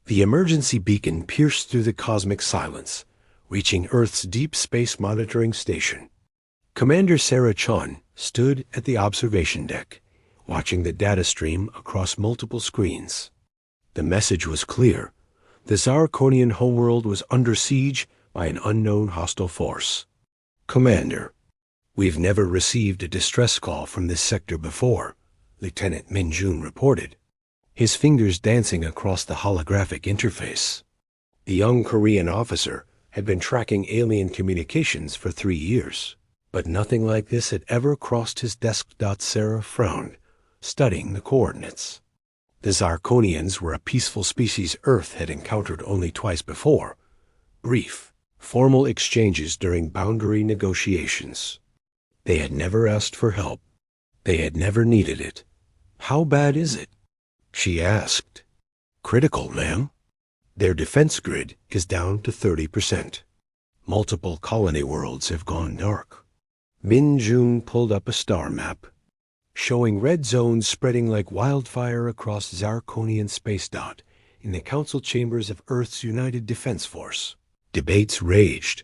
The emergency beacon pierced through the cosmic silence, reaching Earth's deep space monitoring station. Commander Sarah Chun stood at the observation deck, watching the data stream across multiple screens. The message was clear. The Zarkonian homeworld was under siege by an unknown hostile force. Commander, we've never received a distress call from this sector before, Lieutenant Min Jun reported, his fingers dancing across the holographic interface. The young Korean officer had been tracking alien communications for 3 years, but nothing like this had ever crossed his desk. Sarah frowned, studying the coordinates. The Zarkonians were a peaceful species Earth had encountered only twice before. Brief, formal exchanges during boundary negotiations. They had never asked for help. They had never needed it. How bad is it? She asked. Critical, ma'am. Their defense grid is down to 30%. Multiple colony worlds have gone dark. Min Jun pulled up a star map, showing red zones spreading like wildfire across Zarkonian space. In the council chambers of Earth's United Defense Force, debates raged.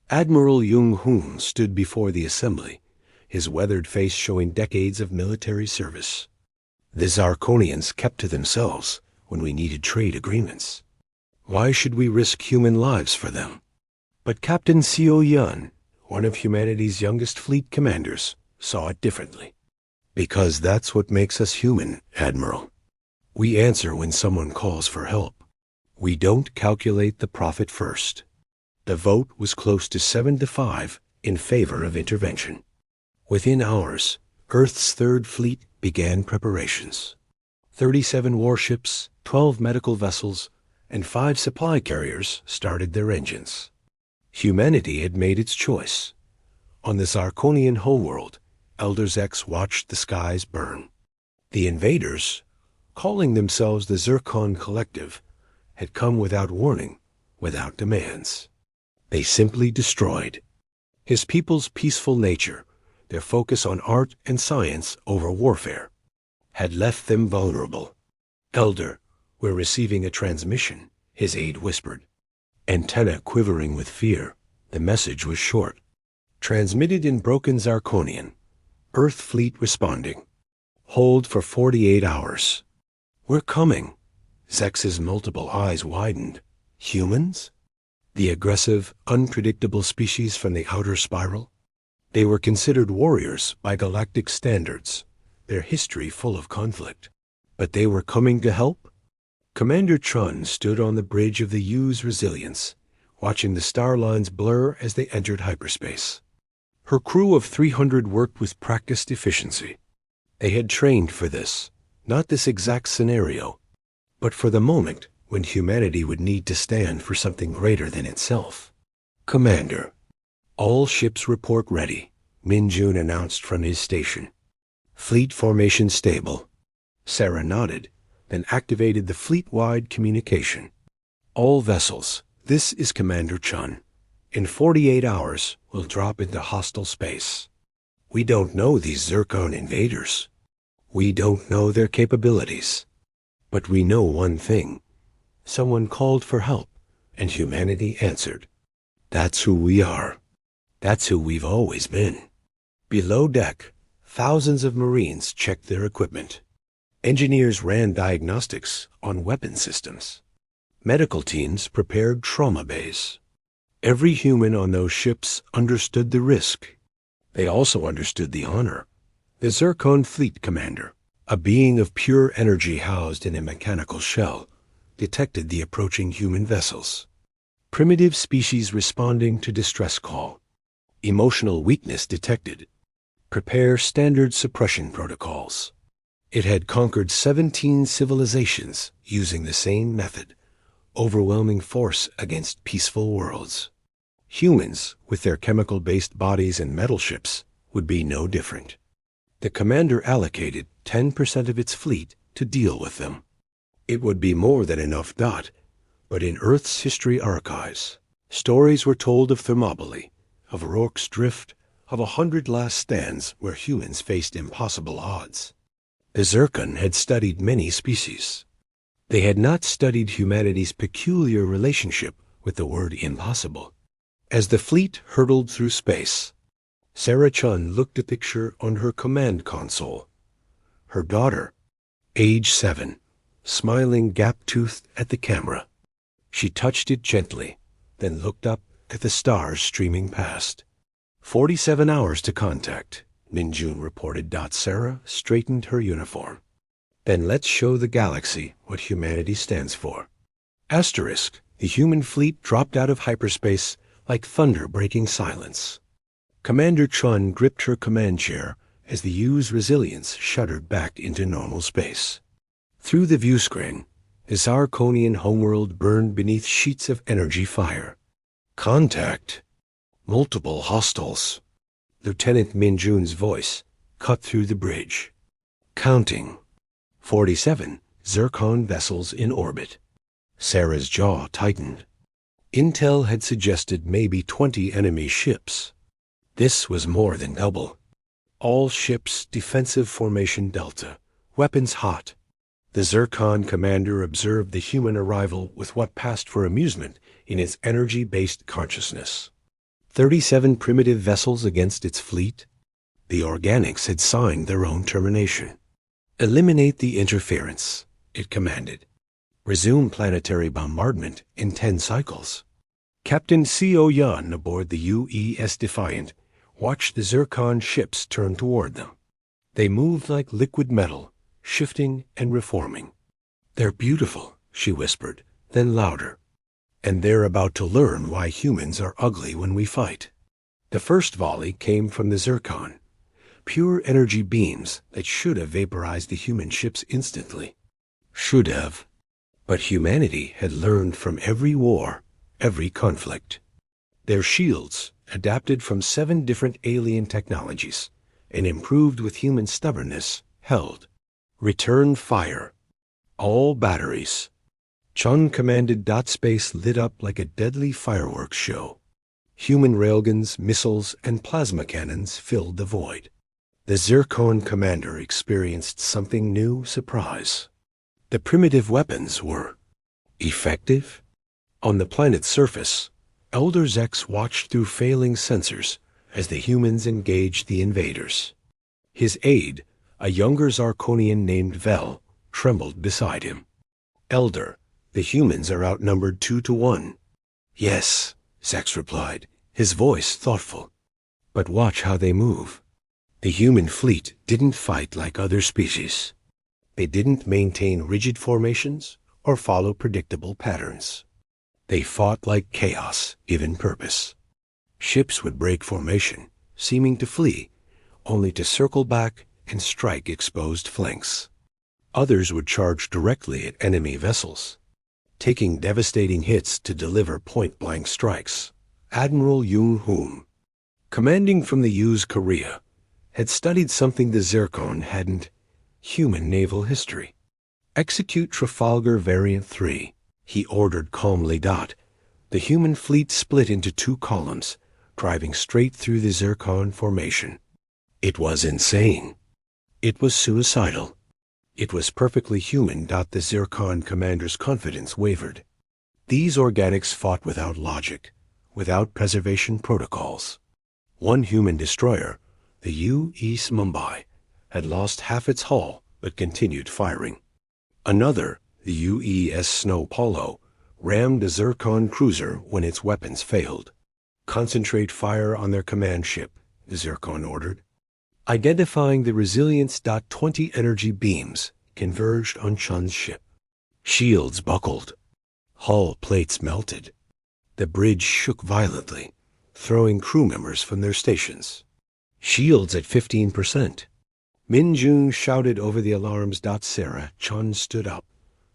Admiral Jung-hoon stood before the assembly, his weathered face showing decades of military service. The Zarkonians kept to themselves when we needed trade agreements. Why should we risk human lives for them? But Captain Seo Yun, one of humanity's youngest fleet commanders, saw it differently. Because that's what makes us human, Admiral. We answer when someone calls for help. We don't calculate the profit first. The vote was close to 7-5 in favor of intervention. Within hours, Earth's Third Fleet began preparations. 37 warships, 12 medical vessels, and 5 supply carriers started their engines. Humanity had made its choice. On the Zarkonian homeworld, Elder Zex watched the skies burn. The invaders, calling themselves the Zircon Collective, had come without warning, without demands. They simply destroyed. His people's peaceful nature, their focus on art and science over warfare, had left them vulnerable. Elder, we're receiving a transmission, his aide whispered. Antenna quivering with fear, the message was short. Transmitted in broken Zarkonian. Earth fleet responding. Hold for 48 hours. We're coming. Zex's multiple eyes widened. Humans? The aggressive, unpredictable species from the outer spiral? They were considered warriors by galactic standards, their history full of conflict. But they were coming to help? Commander Chun stood on the bridge of the U's Resilience, watching the star lines blur as they entered hyperspace. Her crew of 300 worked with practiced efficiency. They had trained for this, not this exact scenario, but for the moment when humanity would need to stand for something greater than itself. Commander, all ships report ready, Min Jun announced from his station. Fleet formation stable. Sarah nodded, then activated the fleet-wide communication. All vessels, this is Commander Chun. In 48 hours, we'll drop into hostile space. We don't know these Zircon invaders. We don't know their capabilities. But we know one thing. Someone called for help, and humanity answered. That's who we are. That's who we've always been. Below deck, thousands of Marines checked their equipment. Engineers ran diagnostics on weapon systems. Medical teams prepared trauma bays. Every human on those ships understood the risk. They also understood the honor. The Zircon Fleet Commander, a being of pure energy housed in a mechanical shell, detected the approaching human vessels. Primitive species responding to distress call. Emotional weakness detected. Prepare standard suppression protocols. It had conquered 17 civilizations using the same method, overwhelming force against peaceful worlds. Humans, with their chemical-based bodies and metal ships, would be no different. The commander allocated 10% of its fleet to deal with them. It would be more than enough. But in Earth's history archives, stories were told of Thermopylae, of Rourke's Drift, of 100 last stands where humans faced impossible odds. The Zircon had studied many species. They had not studied humanity's peculiar relationship with the word impossible. As the fleet hurtled through space, Sarah Chun looked at the picture on her command console. Her daughter, age 7, smiling gap-toothed at the camera. She touched it gently, then looked up at the stars streaming past. 47 hours to contact, Minjun reported. Sarah straightened her uniform. Then let's show the galaxy what humanity stands for. Asterisk, the human fleet dropped out of hyperspace like thunder breaking silence. Commander Chun gripped her command chair as the U's resilience shuddered back into normal space. Through the view screen, the Zarkonian homeworld burned beneath sheets of energy fire. Contact. Multiple hostiles. Lieutenant Minjun's voice cut through the bridge. Counting. 47 Zircon vessels in orbit. Sarah's jaw tightened. Intel had suggested maybe 20 enemy ships. This was more than double. All ships defensive formation Delta, weapons hot. The Zircon commander observed the human arrival with what passed for amusement in its energy-based consciousness. 37 primitive vessels against its fleet. The organics had signed their own termination. Eliminate the interference, it commanded. Resume planetary bombardment in 10 cycles. Captain Seo Yan aboard the UES Defiant watched the Zircon ships turn toward them. They moved like liquid metal, shifting and reforming. They're beautiful, she whispered, then louder. And they're about to learn why humans are ugly when we fight. The first volley came from the Zircon, pure energy beams that should have vaporized the human ships instantly. Should have. But humanity had learned from every war, every conflict. Their shields, adapted from 7 different alien technologies and improved with human stubbornness, held. Return fire. All batteries. Chun commanded. Space lit up like a deadly fireworks show. Human railguns, missiles, and plasma cannons filled the void. The Zircon commander experienced something new. Surprise. The primitive weapons were effective. On the planet's surface, Elder Zex watched through failing sensors as the humans engaged the invaders. His aide, a younger Zarkonian named Vel, trembled beside him. Elder, the humans are outnumbered 2 to 1. Yes, Zex replied, his voice thoughtful. But watch how they move. The human fleet didn't fight like other species. They didn't maintain rigid formations or follow predictable patterns. They fought like chaos given purpose. Ships would break formation, seeming to flee, only to circle back and strike exposed flanks. Others would charge directly at enemy vessels, taking devastating hits to deliver point-blank strikes. Admiral Yoon Hoon, commanding from the U's Korea, had studied something the Zircon hadn't: human naval history. Execute Trafalgar Variant 3, he ordered calmly. The human fleet split into 2 columns, driving straight through the Zircon formation. It was insane. It was suicidal. It was perfectly human. The Zircon commander's confidence wavered. These organics fought without logic, without preservation protocols. One human destroyer, the U.S. Mumbai, had lost half its hull but continued firing. Another, the UES Snow Polo, rammed a Zircon cruiser when its weapons failed. Concentrate fire on their command ship, the Zircon ordered. Identifying the resilience. 20 energy beams converged on Chun's ship. Shields buckled. Hull plates melted. The bridge shook violently, throwing crew members from their stations. Shields at 15%. Minjun shouted over the alarms. Sarah Chun stood up,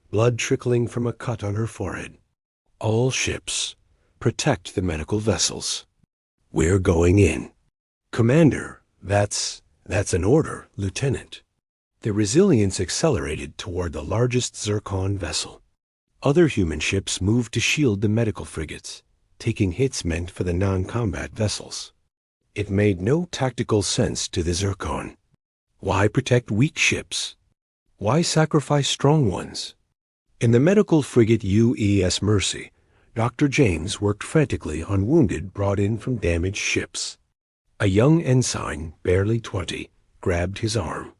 blood trickling from a cut on her forehead. All ships, protect the medical vessels. We're going in. Commander, that's an order, Lieutenant. The resilience accelerated toward the largest Zircon vessel. Other human ships moved to shield the medical frigates, taking hits meant for the non-combat vessels. It made no tactical sense to the Zircon. Why protect weak ships? Why sacrifice strong ones? In the medical frigate UES Mercy, Dr. James worked frantically on wounded brought in from damaged ships. A young ensign, barely 20, grabbed his arm.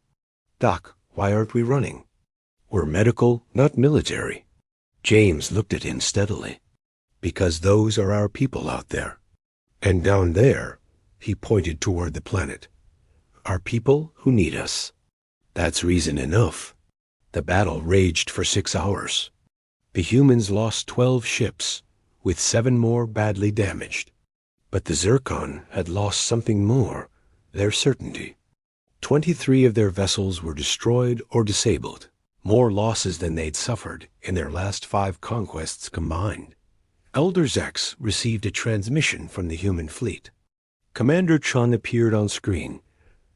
"Doc, why aren't we running?" "We're medical, not military." James looked at him steadily. "Because those are our people out there. And down there," he pointed toward the planet, "are people who need us." That's reason enough. The battle raged for 6 hours. The humans lost 12 ships, with 7 more badly damaged. But the Zircon had lost something more, their certainty. 23 of their vessels were destroyed or disabled, more losses than they'd suffered in their last 5 conquests combined. Elder Zex received a transmission from the human fleet. Commander Chun appeared on screen,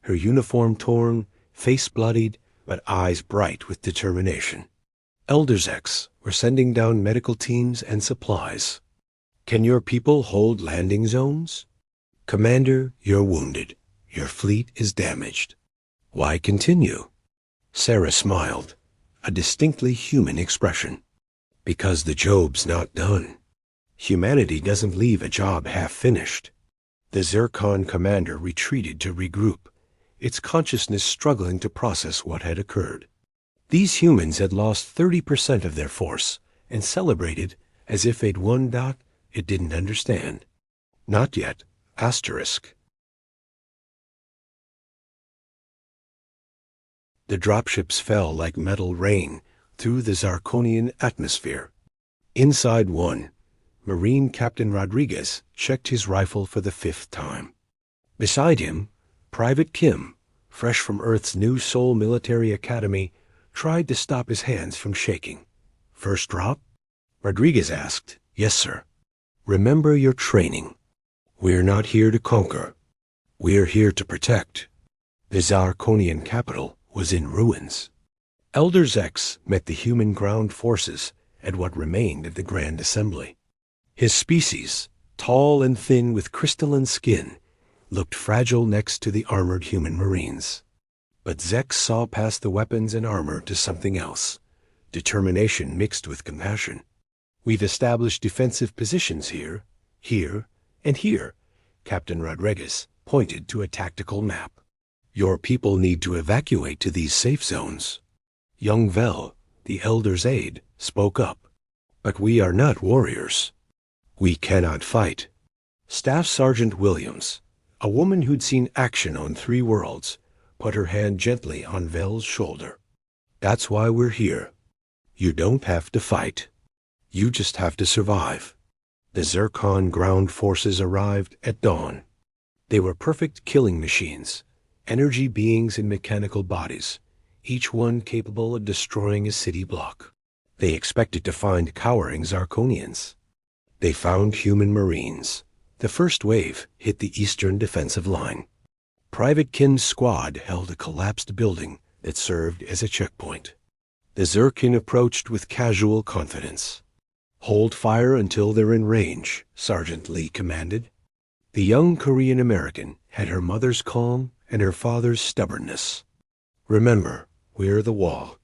her uniform torn, face bloodied, but eyes bright with determination. "Elder Zex, we're sending down medical teams and supplies. Can your people hold landing zones?" "Commander, you're wounded. Your fleet is damaged." "Why continue?" Sarah smiled, a distinctly human expression. "Because the job's not done. Humanity doesn't leave a job half-finished." The Zircon commander retreated to regroup, its consciousness struggling to process what had occurred. These humans had lost 30% of their force and celebrated as if they'd won. It didn't understand. "Not yet. Asterisk." The dropships fell like metal rain through the Zarkonian atmosphere. Inside one, Marine Captain Rodriguez checked his rifle for the 5th time. Beside him, Private Kim, fresh from Earth's New Seoul Military Academy, tried to stop his hands from shaking. "First drop?" Rodriguez asked. "Yes, sir." "Remember your training. We're not here to conquer. We're here to protect." The Zarkonian capital was in ruins. Elder Zex met the human ground forces at what remained of the Grand Assembly. His species, tall and thin with crystalline skin, looked fragile next to the armored human marines. But Zex saw past the weapons and armor to something else, determination mixed with compassion. "We've established defensive positions here, and here," Captain Rodriguez pointed to a tactical map. "Your people need to evacuate to these safe zones." Young Vel, the elder's aide, spoke up. "But we are not warriors. We cannot fight." Staff Sergeant Williams, a woman who'd seen action on 3 worlds, put her hand gently on Vel's shoulder. "That's why we're here. You don't have to fight. You just have to survive." The Zircon ground forces arrived at dawn. They were perfect killing machines, energy beings in mechanical bodies, each one capable of destroying a city block. They expected to find cowering Zarkonians. They found human marines. The first wave hit the eastern defensive line. Private Kim's squad held a collapsed building that served as a checkpoint. The Zircon approached with casual confidence. "Hold fire until they're in range," Sergeant Lee commanded. The young Korean American had her mother's calm and her father's stubbornness. "Remember, we're the wall.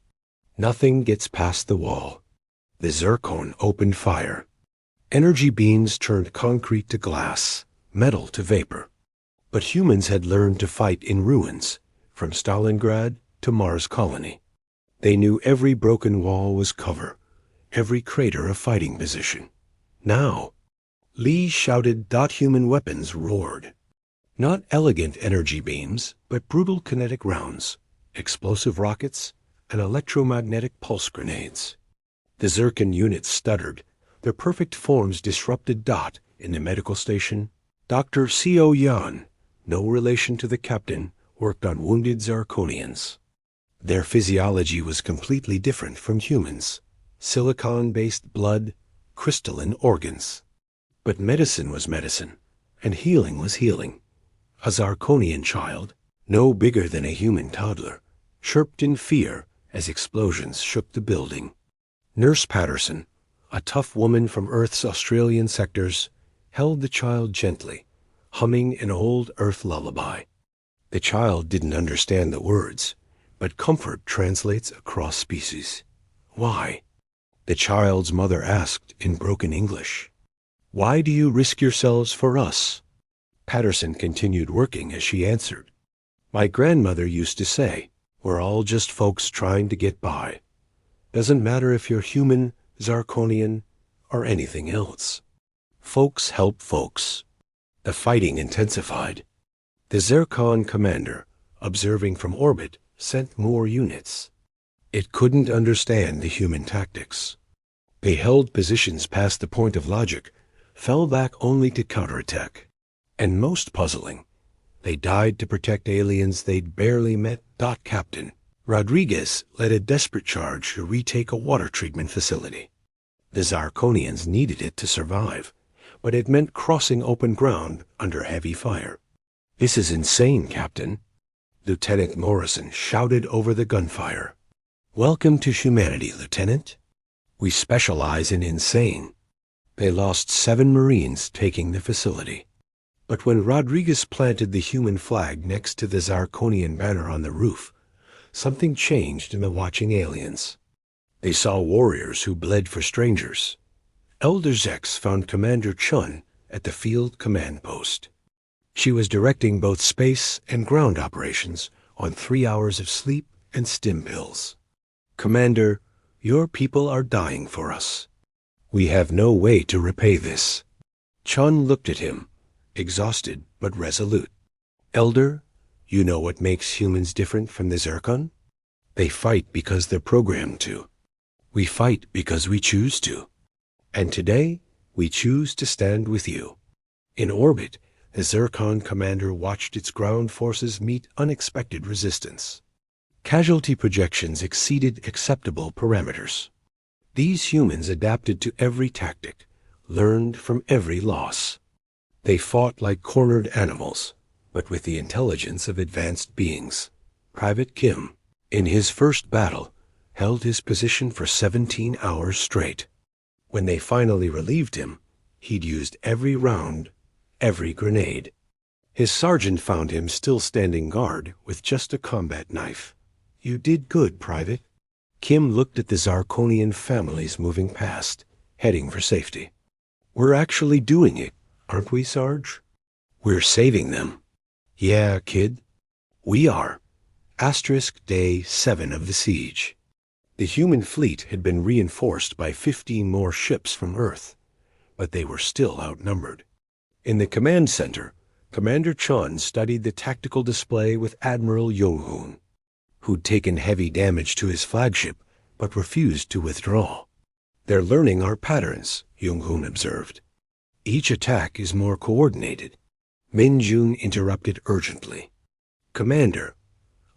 Nothing gets past the wall." The Zircon opened fire. Energy beams turned concrete to glass, metal to vapor. But humans had learned to fight in ruins, from Stalingrad to Mars Colony. They knew every broken wall was cover, every crater a fighting position. Now, Lee shouted. Human weapons roared. Not elegant energy beams, but brutal kinetic rounds, explosive rockets, and electromagnetic pulse grenades. The Zircon units stuttered, their perfect forms disrupted. In the medical station, Dr. Seo Yan, no relation to the captain, worked on wounded Zarkonians. Their physiology was completely different from humans. Silicon-based blood, crystalline organs. But medicine was medicine, and healing was healing. A Zarkonian child, no bigger than a human toddler, chirped in fear as explosions shook the building. Nurse Patterson, a tough woman from Earth's Australian sectors, held the child gently, humming an old Earth lullaby. The child didn't understand the words, but comfort translates across species. "Why?" The child's mother asked in broken English. Why do you risk yourselves for us? Patterson continued working as she answered. My grandmother used to say, we're all just folks trying to get by. Doesn't matter if you're human, Zarkonian, or anything else. Folks help folks. The fighting intensified. The Zircon commander, observing from orbit, sent more units. It couldn't understand the human tactics. They held positions past the point of logic, fell back only to counterattack. And most puzzling, they died to protect aliens they'd barely met. Captain Rodriguez led a desperate charge to retake a water treatment facility. The Zarkonians needed it to survive, but it meant crossing open ground under heavy fire. This is insane, Captain. Lieutenant Morrison shouted over the gunfire. Welcome to humanity, Lieutenant. We specialize in insane. They lost 7 Marines taking the facility. But when Rodriguez planted the human flag next to the Zarkonian banner on the roof, something changed in the watching aliens. They saw warriors who bled for strangers. Elder Zex found Commander Chun at the field command post. She was directing both space and ground operations on 3 hours of sleep and stim pills. Commander, your people are dying for us. We have no way to repay this. Chun looked at him, exhausted but resolute. Elder, you know what makes humans different from the Zircon? They fight because they're programmed to. We fight because we choose to. And today, we choose to stand with you. In orbit, the Zircon commander watched its ground forces meet unexpected resistance. Casualty projections exceeded acceptable parameters. These humans adapted to every tactic, learned from every loss. They fought like cornered animals, but with the intelligence of advanced beings. Private Kim, in his first battle, held his position for 17 hours straight. When they finally relieved him, he'd used every round, every grenade. His sergeant found him still standing guard with just a combat knife. You did good, Private. Kim looked at the Zarkonian families moving past, heading for safety. We're actually doing it, aren't we, Sarge? We're saving them. Yeah, kid. We are. Day 7 of the siege. The human fleet had been reinforced by 15 more ships from Earth, but they were still outnumbered. In the command center, Commander Chun studied the tactical display with Admiral Yonghun, who'd taken heavy damage to his flagship but refused to withdraw. They're learning our patterns, Yonghun observed. Each attack is more coordinated. Min Jun interrupted urgently. Commander,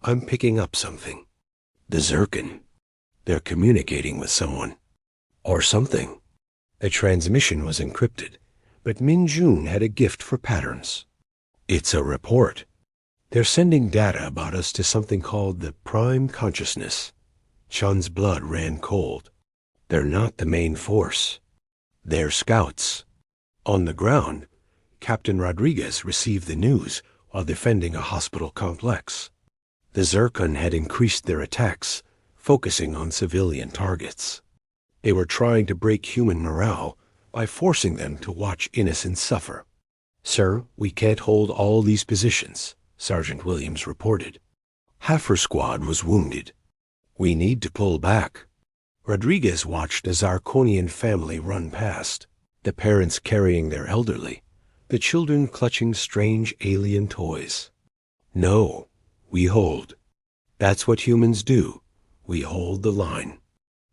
I'm picking up something. The Zircon. They're communicating with someone. Or something. The transmission was encrypted, but Min Jun had a gift for patterns. It's a report. They're sending data about us to something called the Prime Consciousness. Chun's blood ran cold. They're not the main force. They're scouts. On the ground, Captain Rodriguez received the news while defending a hospital complex. The Zircon had increased their attacks, focusing on civilian targets. They were trying to break human morale by forcing them to watch innocents suffer. Sir, we can't hold all these positions, Sergeant Williams reported. Half her squad was wounded. We need to pull back. Rodriguez watched a Zarkonian family run past, the parents carrying their elderly, the children clutching strange alien toys. No, we hold. That's what humans do. We hold the line.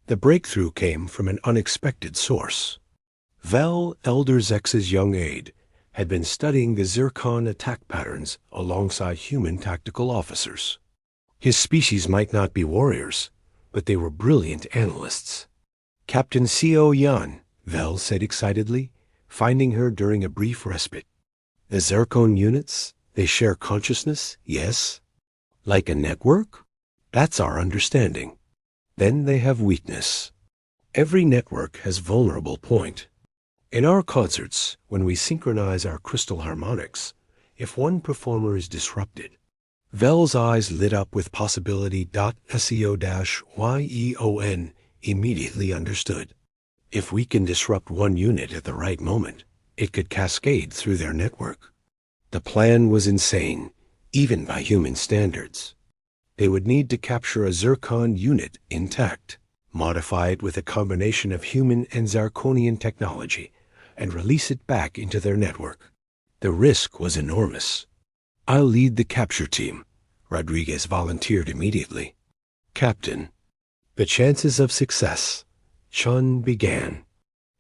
The breakthrough came from an unexpected source. Vel, Elder Zex's young aide, had been studying the Zircon attack patterns alongside human tactical officers. His species might not be warriors, but they were brilliant analysts. Captain Seo Yan, Vel said excitedly, finding her during a brief respite. The Zircon units, they share consciousness, yes? Like a network? That's our understanding. Then they have weakness. Every network has vulnerable point. In our concerts, when we synchronize our crystal harmonics, if one performer is disrupted, Vel's eyes lit up with possibility. SEO-YEON immediately understood. If we can disrupt one unit at the right moment, it could cascade through their network. The plan was insane, even by human standards. They would need to capture a Zircon unit intact, modify it with a combination of human and Zarkonian technology, and release it back into their network. The risk was enormous. "I'll lead the capture team," Rodriguez volunteered immediately. "Captain, the chances of success," Chun began,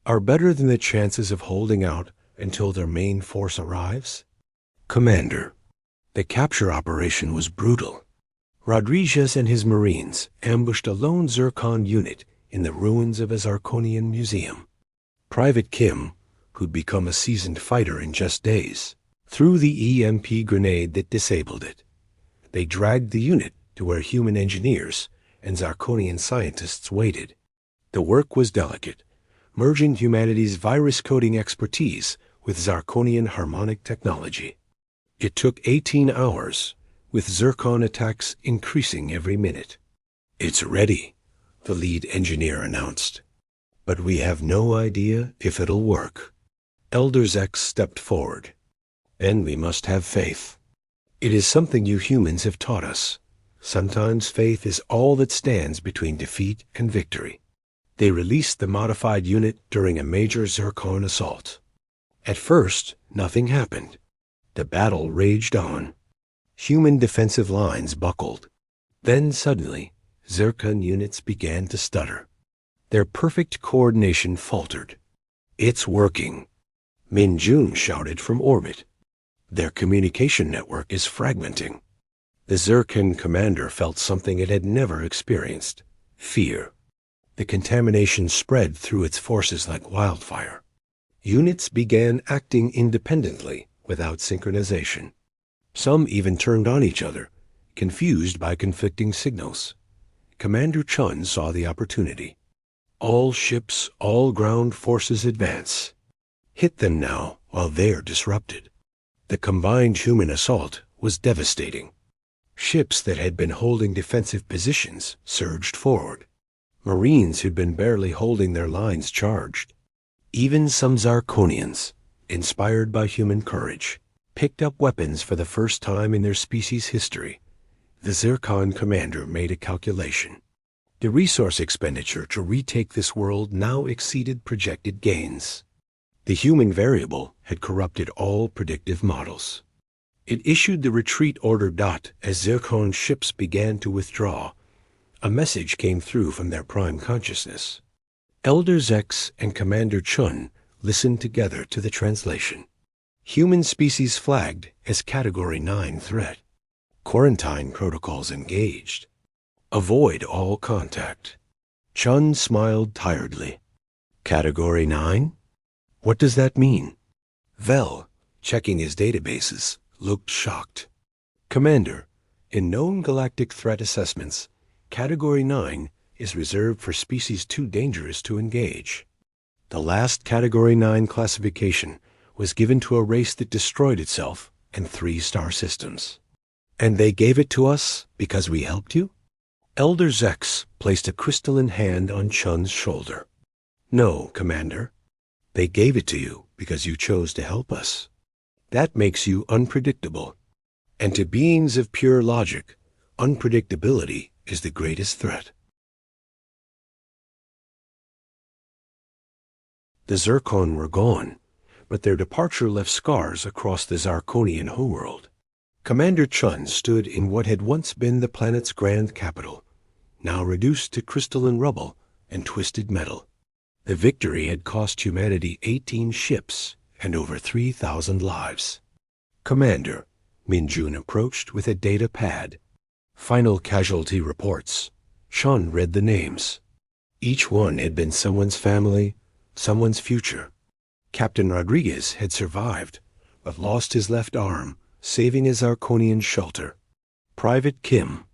"are better than the chances of holding out until their main force arrives?" "Commander, the capture operation was brutal. Rodriguez and his Marines ambushed a lone Zircon unit in the ruins of a Zarkonian museum. Private Kim, who'd become a seasoned fighter in just days, threw the EMP grenade that disabled it. They dragged the unit to where human engineers and Zarkonian scientists waited. The work was delicate, merging humanity's virus-coding expertise with Zarkonian harmonic technology. It took 18 hours, with Zircon attacks increasing every minute. "It's ready," the lead engineer announced. "But we have no idea if it'll work." Elder Zex stepped forward. "Then we must have faith. It is something you humans have taught us. Sometimes faith is all that stands between defeat and victory." They released the modified unit during a major Zircon assault. At first, nothing happened. The battle raged on. Human defensive lines buckled. Then suddenly, Zircon units began to stutter. Their perfect coordination faltered. "It's working," Min Jun shouted from orbit. "Their communication network is fragmenting." The Zircon commander felt something it had never experienced: fear. The contamination spread through its forces like wildfire. Units began acting independently without synchronization. Some even turned on each other, confused by conflicting signals. Commander Chun saw the opportunity. "All ships, all ground forces advance. Hit them now while they're disrupted." The combined human assault was devastating. Ships that had been holding defensive positions surged forward. Marines who'd been barely holding their lines charged. Even some Zarkonians, inspired by human courage, picked up weapons for the first time in their species' history. The Zircon commander made a calculation. The resource expenditure to retake this world now exceeded projected gains. The human variable had corrupted all predictive models. It issued the retreat order. As Zircon ships began to withdraw, a message came through from their prime consciousness. Elder Zex and Commander Chun listened together to the translation. Human species flagged as Category 9 threat. Quarantine protocols engaged. Avoid all contact. Chun smiled tiredly. Category 9? What does that mean? Vel, checking his databases, looked shocked. Commander, in known galactic threat assessments, Category 9 is reserved for species too dangerous to engage. The last Category 9 classification was given to a race that destroyed itself and 3 star systems. And they gave it to us because we helped you? Elder Zex placed a crystalline hand on Chun's shoulder. No, Commander. They gave it to you because you chose to help us. That makes you unpredictable. And to beings of pure logic, unpredictability is the greatest threat. The Zircon were gone, but their departure left scars across the Zarkonian homeworld. Commander Chun stood in what had once been the planet's grand capital, now reduced to crystalline rubble and twisted metal. The victory had cost humanity 18 ships and over 3,000 lives. Commander, Min Jun approached with a data pad. Final casualty reports. Chun read the names. Each one had been someone's family, someone's future. Captain Rodriguez had survived, but lost his left arm, saving his Zarkonian shelter. Private Kim,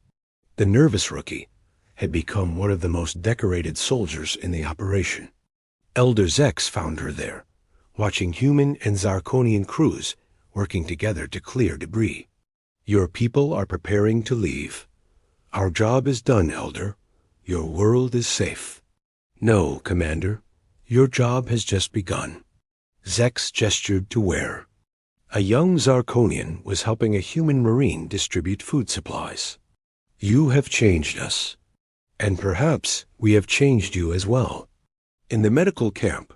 the nervous rookie, had become one of the most decorated soldiers in the operation. Elder Zex found her there, watching human and Zarkonian crews working together to clear debris. Your people are preparing to leave. Our job is done, Elder. Your world is safe. No, Commander. Your job has just begun. Zex gestured to where. A young Zarkonian was helping a human marine distribute food supplies. You have changed us. And perhaps we have changed you as well. In the medical camp,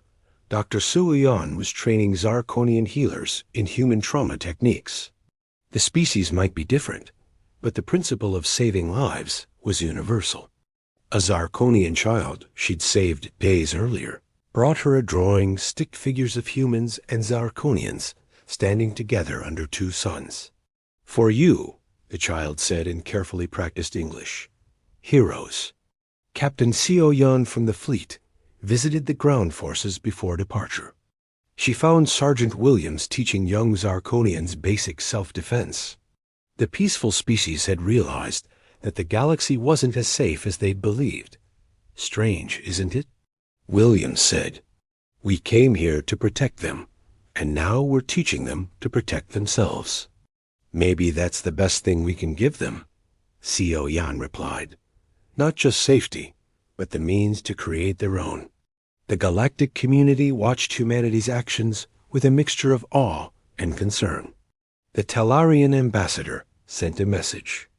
Dr. Suoyan was training Zarkonian healers in human trauma techniques. The species might be different, but the principle of saving lives was universal. A Zarkonian child she'd saved days earlier brought her a drawing stick figures of humans and Zarkonians standing together under two suns. For you, the child said in carefully practiced English, heroes. Captain Suoyan from the fleet visited the ground forces before departure. She found Sergeant Williams teaching young Zarkonians basic self-defense. The peaceful species had realized that the galaxy wasn't as safe as they'd believed. Strange, isn't it? Williams said, we came here to protect them, and now we're teaching them to protect themselves. Maybe that's the best thing we can give them, Suoyan replied. Not just safety, but the means to create their own. The galactic community watched humanity's actions with a mixture of awe and concern. The Talarian ambassador sent a message.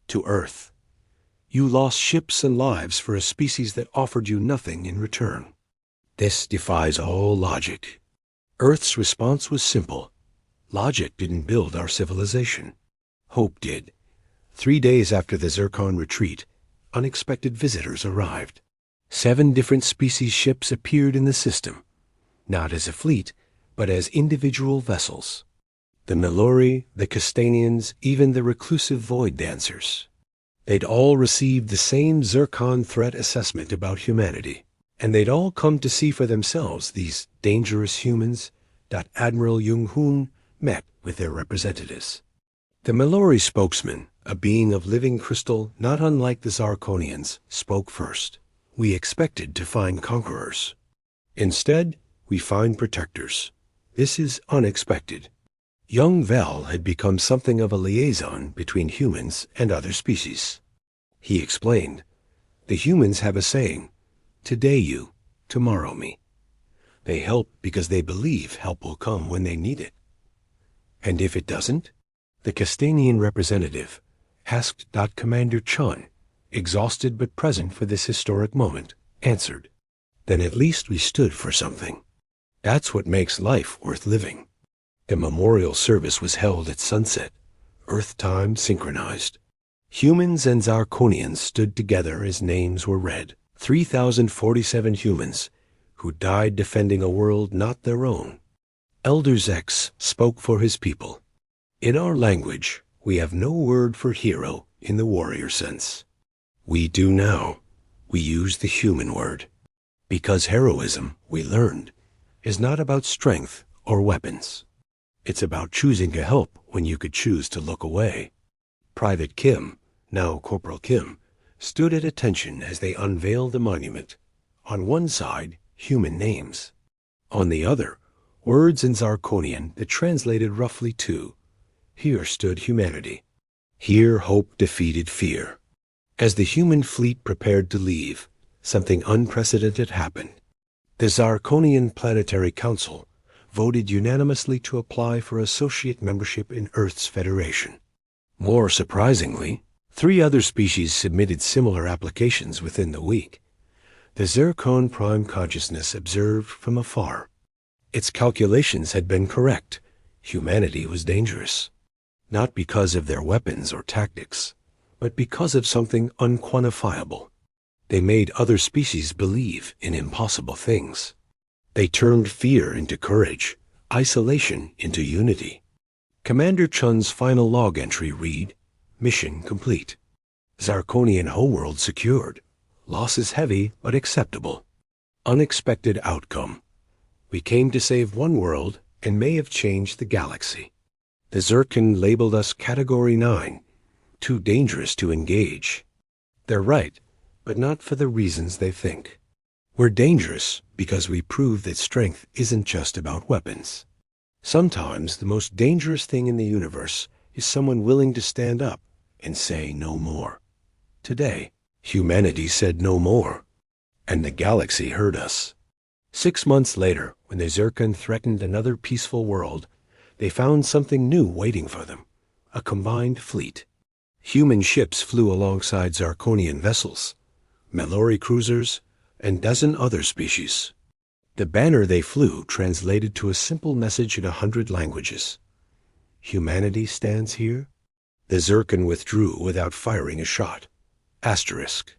To Earth, you lost ships and lives for a species that offered you nothing in return. This defies all logic. Earth's response was simple. Logic didn't build our civilization. Hope did. 3 days after the Zircon retreat, unexpected visitors arrived. 7 different species ships appeared in the system, not as a fleet, but as individual vessels. The Milori, the Castanians, even the reclusive Void Dancers. They'd all received the same Zircon threat assessment about humanity, and they'd all come to see for themselves these dangerous humans that Admiral Jung-hoon met with their representatives. The Milori spokesman, a being of living crystal not unlike the Zarkonians, spoke first. We expected to find conquerors. Instead, we find protectors. This is unexpected. Young Vel had become something of a liaison between humans and other species. He explained, the humans have a saying, today you, tomorrow me. They help because they believe help will come when they need it. And if it doesn't? The Castanian representative asked Commander Chun, exhausted but present for this historic moment, answered, then at least we stood for something. That's what makes life worth living. The memorial service was held at sunset, Earth time synchronized. Humans and Zarkonians stood together as names were read. 3,047 humans who died defending a world not their own. Elder Zex spoke for his people. In our language, we have no word for hero in the warrior sense. We do now. We use the human word. Because heroism, we learned, is not about strength or weapons. It's about choosing to help when you could choose to look away. Private Kim, now Corporal Kim, stood at attention as they unveiled the monument. On one side, human names. On the other, words in Zarkonian that translated roughly to, here stood humanity. Here hope defeated fear. As the human fleet prepared to leave, something unprecedented happened. The Zarkonian Planetary Council voted unanimously to apply for associate membership in Earth's Federation. More surprisingly, 3 other species submitted similar applications within the week. The Zircon Prime Consciousness observed from afar. Its calculations had been correct. Humanity was dangerous. Not because of their weapons or tactics, but because of something unquantifiable. They made other species believe in impossible things. They turned fear into courage, isolation into unity. Commander Chun's final log entry read, mission complete. Zarkonian homeworld secured. Losses heavy but acceptable. Unexpected outcome. We came to save one world and may have changed the galaxy. The Zircon labeled us Category 9, too dangerous to engage. They're right, but not for the reasons they think. We're dangerous because we prove that strength isn't just about weapons. Sometimes the most dangerous thing in the universe is someone willing to stand up and say no more. Today, humanity said no more, and the galaxy heard us. 6 months later, when the Zircon threatened another peaceful world, they found something new waiting for them, a combined fleet. Human ships flew alongside Zarkonian vessels, Mallory cruisers, and dozen other species. The banner they flew translated to a simple message in 100 languages. Humanity stands here? The Zircon withdrew without firing a shot. Asterisk.